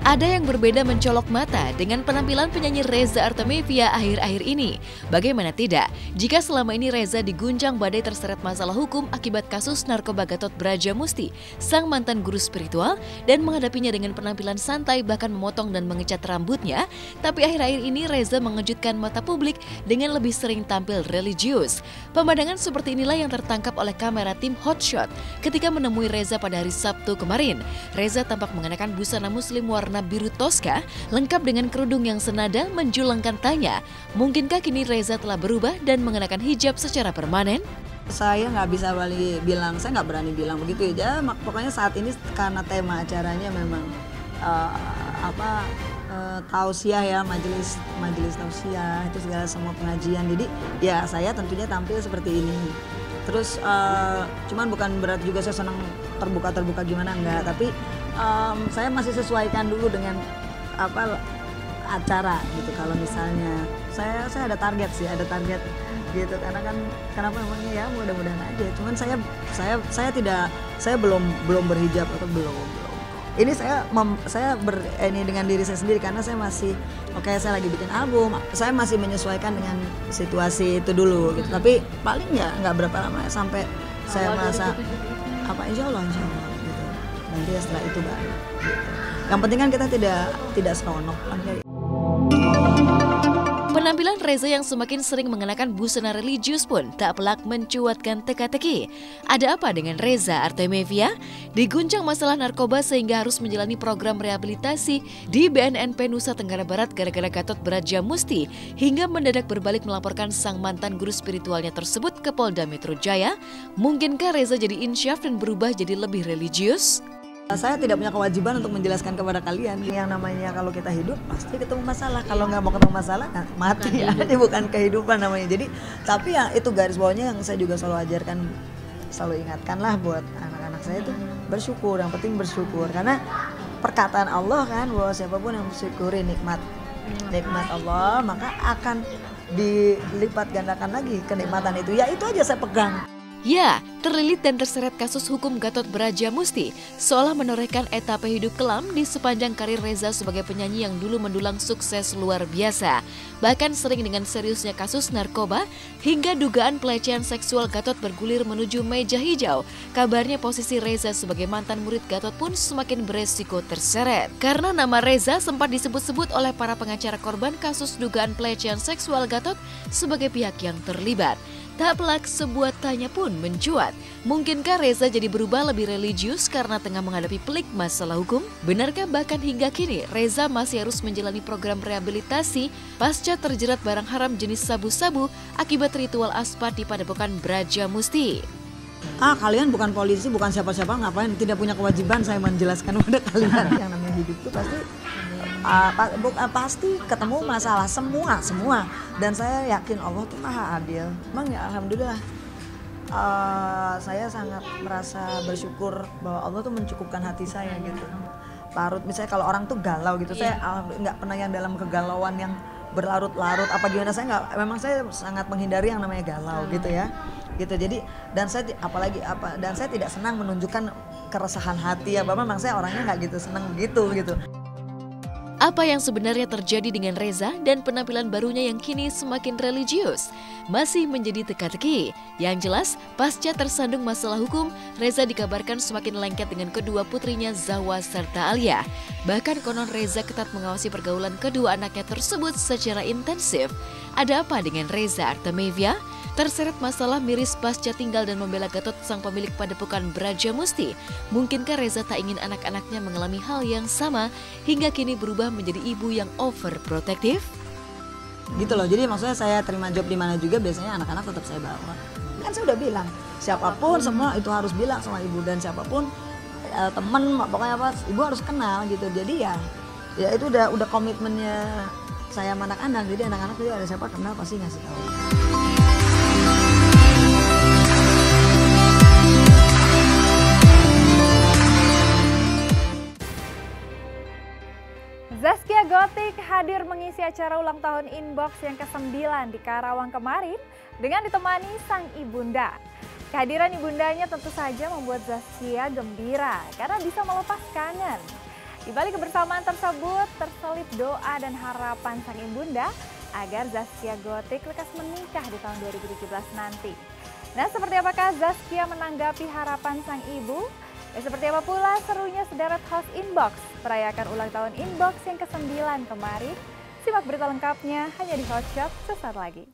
Ada yang berbeda mencolok mata dengan penampilan penyanyi Reza Artamevia akhir-akhir ini. Bagaimana tidak, jika selama ini Reza diguncang badai terseret masalah hukum akibat kasus narkoba Gatot Brajamusti, sang mantan guru spiritual, dan menghadapinya dengan penampilan santai bahkan memotong dan mengecat rambutnya, tapi akhir-akhir ini Reza mengejutkan mata publik dengan lebih sering tampil religius. Pemandangan seperti inilah yang tertangkap oleh kamera tim Hotshot ketika menemui Reza pada hari Sabtu kemarin. Reza tampak mengenakan busana muslim warna biru toska, lengkap dengan kerudung yang senada, menjulangkan tanya, mungkinkah kini Reza telah berubah dan mengenakan hijab secara permanen? Saya nggak bisa bilang, saya nggak berani bilang begitu ya. Pokoknya saat ini karena tema acaranya memang tausiah ya, majelis tausiah itu segala semua pengajian. Jadi ya saya tentunya tampil seperti ini. Terus cuman bukan berarti juga saya senang terbuka gimana, enggak, tapi saya masih sesuaikan dulu dengan acara gitu. Kalau misalnya saya ada target gitu, karena kan kenapa namanya ya mudah-mudahan aja. Cuman saya belum berhijab atau belum. Ini saya dengan diri saya sendiri karena saya masih saya lagi bikin album, saya masih menyesuaikan dengan situasi itu dulu gitu. Tapi paling nggak berapa lama sampai saya merasa insya Allah gitu. Nanti setelah itu baru gitu. Yang penting kan kita tidak seronok. Penampilan Reza yang semakin sering mengenakan busana religius pun tak pelak mencuatkan teka-teki. Ada apa dengan Reza Artamevia? Diguncang masalah narkoba sehingga harus menjalani program rehabilitasi di BNNP Nusa Tenggara Barat gara-gara Gatot Brajamusti, hingga mendadak berbalik melaporkan sang mantan guru spiritualnya tersebut ke Polda Metro Jaya. Mungkinkah Reza jadi insyaf dan berubah jadi lebih religius? Saya tidak punya kewajiban untuk menjelaskan kepada kalian. Yang namanya kalau kita hidup pasti ketemu masalah. Kalau nggak mau ketemu masalah mati ya. Ini bukan kehidupan namanya. Jadi tapi ya itu garis bawahnya yang saya juga selalu ajarkan, selalu ingatkanlah buat anak-anak saya itu bersyukur. Yang penting bersyukur, karena perkataan Allah kan bahwa siapapun yang bersyukuri nikmat Allah maka akan dilipat gandakan lagi kenikmatan itu. Ya itu aja saya pegang. Ya, terlilit dan terseret kasus hukum Gatot Brajamusti seolah menorehkan etapa hidup kelam di sepanjang karir Reza sebagai penyanyi yang dulu mendulang sukses luar biasa. Bahkan sering dengan seriusnya kasus narkoba hingga dugaan pelecehan seksual Gatot bergulir menuju meja hijau. Kabarnya posisi Reza sebagai mantan murid Gatot pun semakin beresiko terseret. Karena nama Reza sempat disebut-sebut oleh para pengacara korban kasus dugaan pelecehan seksual Gatot sebagai pihak yang terlibat. Tak pelak sebuah tanya pun mencuat. Mungkinkah Reza jadi berubah lebih religius karena tengah menghadapi pelik masalah hukum? Benarkah bahkan hingga kini Reza masih harus menjalani program rehabilitasi pasca terjerat barang haram jenis sabu-sabu akibat ritual aspat di Padepokan Brajamusti? Kalian bukan polisi, bukan siapa-siapa, ngapain, tidak punya kewajiban saya menjelaskan kepada kalian. Yang namanya hidup itu pasti ketemu masalah semua, dan saya yakin Allah tuh maha adil. Emang ya alhamdulillah saya sangat merasa bersyukur bahwa Allah tuh mencukupkan hati saya gitu. Larut misalnya kalau orang tuh galau gitu, saya nggak pernah yang dalam kegalauan yang berlarut-larut apa gimana, memang saya sangat menghindari yang namanya galau gitu ya. Gitu. Jadi dan saya tidak senang menunjukkan keresahan hati memang saya orangnya nggak gitu senang gitu. Apa yang sebenarnya terjadi dengan Reza dan penampilan barunya yang kini semakin religius masih menjadi teka-teki. Yang jelas, pasca tersandung masalah hukum, Reza dikabarkan semakin lengket dengan kedua putrinya Zawa serta Alia. Bahkan konon Reza ketat mengawasi pergaulan kedua anaknya tersebut secara intensif. Ada apa dengan Reza Artamevia? Terseret masalah miris pasca tinggal dan membela Gatot sang pemilik Padepokan Brajamusti. Mungkinkah Reza tak ingin anak-anaknya mengalami hal yang sama hingga kini berubah menjadi ibu yang overprotektif? Gitu loh, jadi maksudnya saya terima job di mana juga biasanya anak-anak tetap saya bawa. Kan saya udah bilang, siapapun semua itu harus bilang sama ibu, dan siapapun teman pokoknya ibu harus kenal gitu. Jadi ya itu udah komitmennya saya sama anak-anak. Jadi anak-anak juga ada siapa kenal pasti ngasih tahu. Zaskia Gotik hadir mengisi acara ulang tahun Inbox yang ke-9 di Karawang kemarin dengan ditemani sang ibunda. Kehadiran ibundanya tentu saja membuat Zaskia gembira karena bisa melepas kangen. Di balik kebersamaan tersebut, terselip doa dan harapan sang ibunda agar Zaskia Gotik lekas menikah di tahun 2017 nanti. Nah, seperti apakah Zaskia menanggapi harapan sang ibu? Seperti apa pula serunya sederet host Inbox merayakan ulang tahun Inbox yang ke-9 kemarin? Simak berita lengkapnya hanya di Hot Shot sesaat lagi.